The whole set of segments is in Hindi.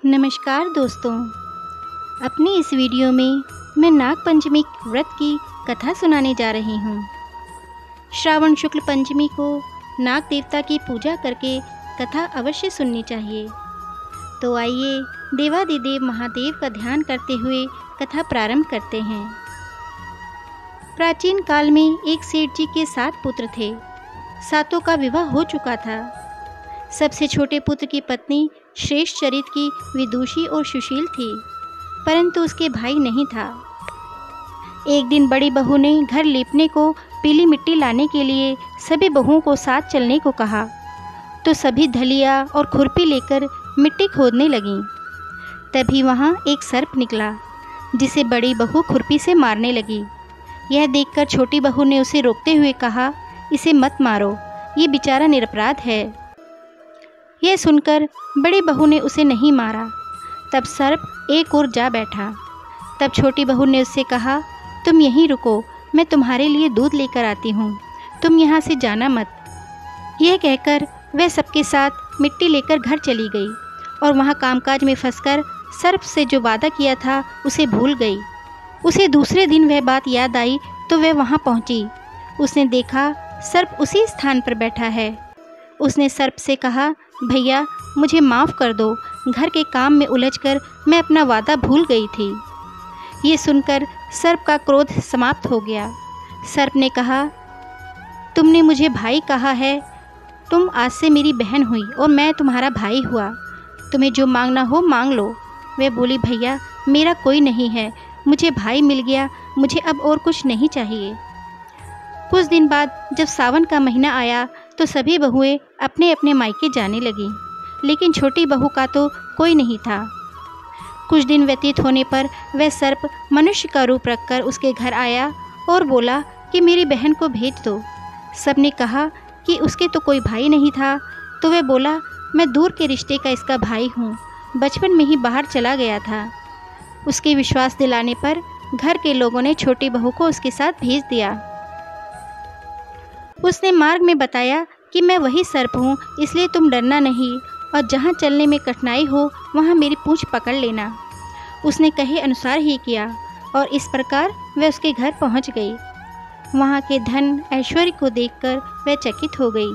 नमस्कार दोस्तों, अपनी इस वीडियो में मैं नाग पंचमी व्रत की कथा सुनाने जा रही हूँ। श्रावण शुक्ल पंचमी को नाग देवता की पूजा करके कथा अवश्य सुननी चाहिए। तो आइए देवादिदेव महादेव का ध्यान करते हुए कथा प्रारंभ करते हैं। प्राचीन काल में एक सेठ जी के 7 पुत्र थे। सातों का विवाह हो चुका था। सबसे छोटे पुत्र की पत्नी श्रेष्ठ चरित्र की विदुषी और सुशील थी, परंतु उसके भाई नहीं था। एक दिन बड़ी बहू ने घर लीपने को पीली मिट्टी लाने के लिए सभी बहुओं को साथ चलने को कहा, तो सभी धलिया और खुरपी लेकर मिट्टी खोदने लगीं। तभी वहाँ एक सर्प निकला, जिसे बड़ी बहू खुरपी से मारने लगी। यह देखकर छोटी बहू ने उसे रोकते हुए कहा, इसे मत मारो, ये बेचारा निरपराध है। यह सुनकर बड़ी बहू ने उसे नहीं मारा। तब सर्प एक ओर जा बैठा। तब छोटी बहू ने उससे कहा, तुम यहीं रुको, मैं तुम्हारे लिए दूध लेकर आती हूँ, तुम यहाँ से जाना मत। यह कहकर वह सबके साथ मिट्टी लेकर घर चली गई और वहाँ कामकाज में फंसकर सर्प से जो वादा किया था उसे भूल गई। उसे दूसरे दिन वह बात याद आई तो वह वहाँ पहुँची। उसने देखा सर्प उसी स्थान पर बैठा है। उसने सर्प से कहा, भैया मुझे माफ़ कर दो, घर के काम में उलझकर मैं अपना वादा भूल गई थी। ये सुनकर सर्प का क्रोध समाप्त हो गया। सर्प ने कहा, तुमने मुझे भाई कहा है, तुम आज से मेरी बहन हुई और मैं तुम्हारा भाई हुआ। तुम्हें जो मांगना हो मांग लो। वह बोली, भैया मेरा कोई नहीं है, मुझे भाई मिल गया, मुझे अब और कुछ नहीं चाहिए। कुछ दिन बाद जब सावन का महीना आया तो सभी बहुएं अपने अपने मायके जाने लगीं, लेकिन छोटी बहू का तो कोई नहीं था। कुछ दिन व्यतीत होने पर वह सर्प मनुष्य का रूप रखकर उसके घर आया और बोला कि मेरी बहन को भेज दो। सबने कहा कि उसके तो कोई भाई नहीं था, तो वह बोला, मैं दूर के रिश्ते का इसका भाई हूँ, बचपन में ही बाहर चला गया था। उसके विश्वास दिलाने पर घर के लोगों ने छोटी बहू को उसके साथ भेज दिया। उसने मार्ग में बताया कि मैं वही सर्प हूँ, इसलिए तुम डरना नहीं और जहाँ चलने में कठिनाई हो वहाँ मेरी पूँछ पकड़ लेना। उसने कहे अनुसार ही किया और इस प्रकार वह उसके घर पहुँच गई। वहाँ के धन ऐश्वर्य को देखकर वह चकित हो गई।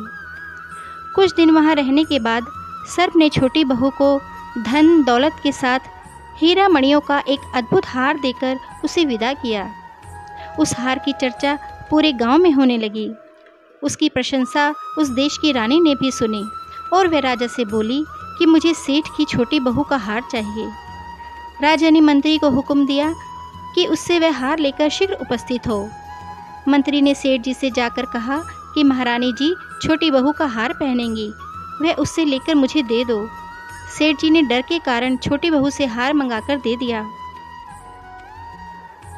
कुछ दिन वहाँ रहने के बाद सर्प ने छोटी बहू को धन दौलत के साथ हीरा मणियों का एक अद्भुत हार देकर उसे विदा किया। उस हार की चर्चा पूरे गांव में होने लगी। उसकी प्रशंसा उस देश की रानी ने भी सुनी और वह राजा से बोली कि मुझे सेठ की छोटी बहू का हार चाहिए। राजा ने मंत्री को हुक्म दिया कि उससे वह हार लेकर शीघ्र उपस्थित हो। मंत्री ने सेठ जी से जाकर कहा कि महारानी जी छोटी बहू का हार पहनेंगी, वह उससे लेकर मुझे दे दो। सेठ जी ने डर के कारण छोटी बहू से हार मंगाकर दे दिया।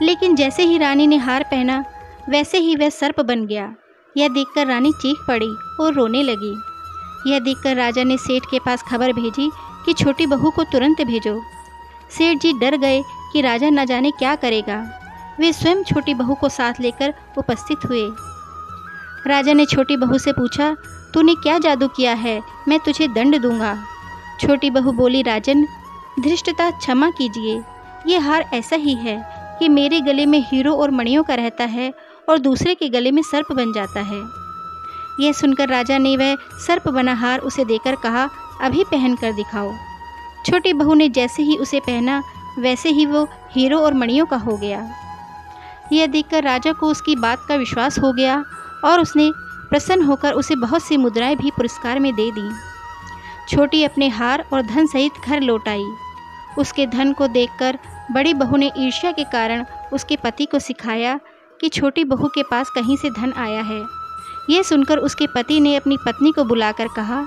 लेकिन जैसे ही रानी ने हार पहना वैसे ही वह सर्प बन गया। यह देखकर रानी चीख पड़ी और रोने लगी। यह देखकर राजा ने सेठ के पास खबर भेजी कि छोटी बहू को तुरंत भेजो। सेठ जी डर गए कि राजा न जाने क्या करेगा। वे स्वयं छोटी बहू को साथ लेकर उपस्थित हुए। राजा ने छोटी बहू से पूछा, तूने क्या जादू किया है, मैं तुझे दंड दूंगा। छोटी बहू बोली, राजन धृष्टता क्षमा कीजिए, ये हार ऐसा ही है कि मेरे गले में हीरो और मणियों का रहता है और दूसरे के गले में सर्प बन जाता है। यह सुनकर राजा ने वह सर्प बना हार उसे देकर कहा, अभी पहन कर दिखाओ। छोटी बहू ने जैसे ही उसे पहना वैसे ही वो हीरो और मणियों का हो गया। यह देखकर राजा को उसकी बात का विश्वास हो गया और उसने प्रसन्न होकर उसे बहुत सी मुद्राएं भी पुरस्कार में दे दी। छोटी अपने हार और धन सहित घर लौट आई। उसके धन को देखकर बड़ी बहू ने ईर्ष्या के कारण उसके पति को सिखाया कि छोटी बहू के पास कहीं से धन आया है। यह सुनकर उसके पति ने अपनी पत्नी को बुलाकर कहा,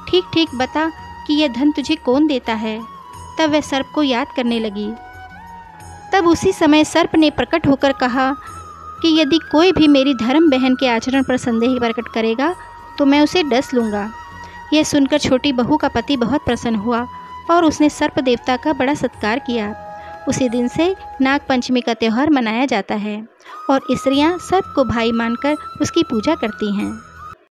ठीक ठीक बता कि यह धन तुझे कौन देता है। तब वह सर्प को याद करने लगी। तब उसी समय सर्प ने प्रकट होकर कहा कि यदि कोई भी मेरी धर्म बहन के आचरण पर संदेह प्रकट करेगा तो मैं उसे डस लूँगा। यह सुनकर छोटी बहू का पति बहुत प्रसन्न हुआ और उसने सर्प देवता का बड़ा सत्कार किया। उसी दिन से नाग पंचमी का त्यौहार मनाया जाता है और स्त्रियां सर्प को भाई मानकर उसकी पूजा करती हैं।